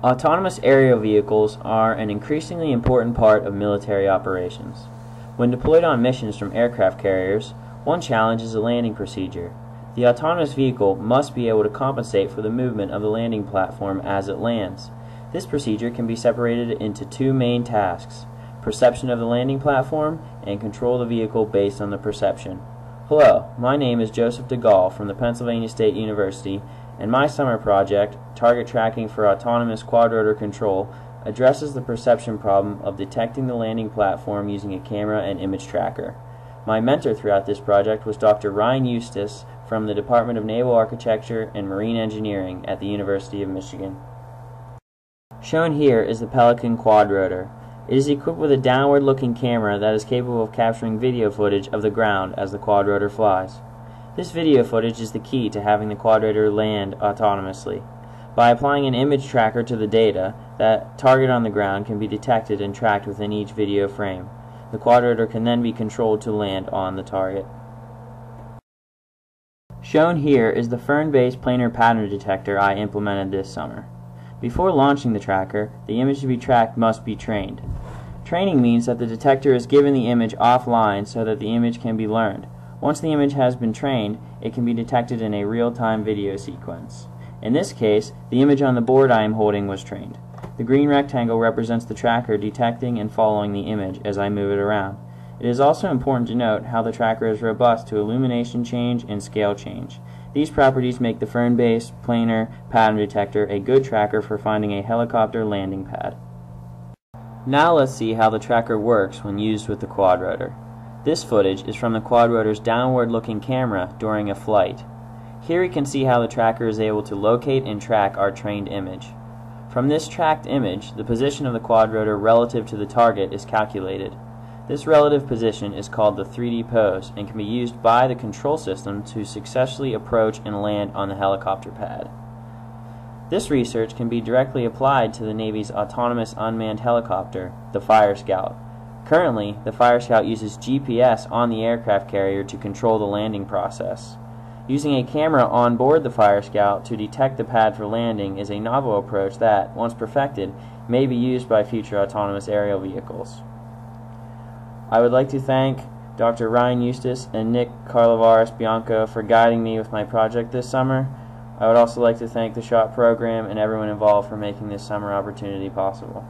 Autonomous aerial vehicles are an increasingly important part of military operations. When deployed on missions from aircraft carriers, one challenge is the landing procedure. The autonomous vehicle must be able to compensate for the movement of the landing platform as it lands. This procedure can be separated into two main tasks: perception of the landing platform and control the vehicle based on the perception. Hello, my name is Joseph DeGaulle from the Pennsylvania State University, and my summer project, Target Tracking for Autonomous Quadrotor Control, addresses the perception problem of detecting the landing platform using a camera and image tracker. My mentor throughout this project was Dr. Ryan Eustace from the Department of Naval Architecture and Marine Engineering at the University of Michigan. Shown here is the Pelican Quadrotor. It is equipped with a downward-looking camera that is capable of capturing video footage of the ground as the quadrotor flies. This video footage is the key to having the quadrotor land autonomously. By applying an image tracker to the data, that target on the ground can be detected and tracked within each video frame. The quadrotor can then be controlled to land on the target. Shown here is the fern-based planar pattern detector I implemented this summer. Before launching the tracker, the image to be tracked must be trained. Training means that the detector is given the image offline so that the image can be learned. Once the image has been trained, it can be detected in a real-time video sequence. In this case, the image on the board I am holding was trained. The green rectangle represents the tracker detecting and following the image as I move it around. It is also important to note how the tracker is robust to illumination change and scale change. These properties make the fern-based planar pattern detector a good tracker for finding a helicopter landing pad. Now let's see how the tracker works when used with the quadrotor. This footage is from the quadrotor's downward-looking camera during a flight. Here we can see how the tracker is able to locate and track our trained image. From this tracked image, the position of the quadrotor relative to the target is calculated. This relative position is called the 3D pose and can be used by the control system to successfully approach and land on the helicopter pad. This research can be directly applied to the Navy's autonomous unmanned helicopter, the Fire Scout. Currently, the Fire Scout uses GPS on the aircraft carrier to control the landing process. Using a camera on board the Fire Scout to detect the pad for landing is a novel approach that, once perfected, may be used by future autonomous aerial vehicles. I would like to thank Dr. Ryan Eustace and Nick Carlavaris Bianco for guiding me with my project this summer. I would also like to thank the SHOT program and everyone involved for making this summer opportunity possible.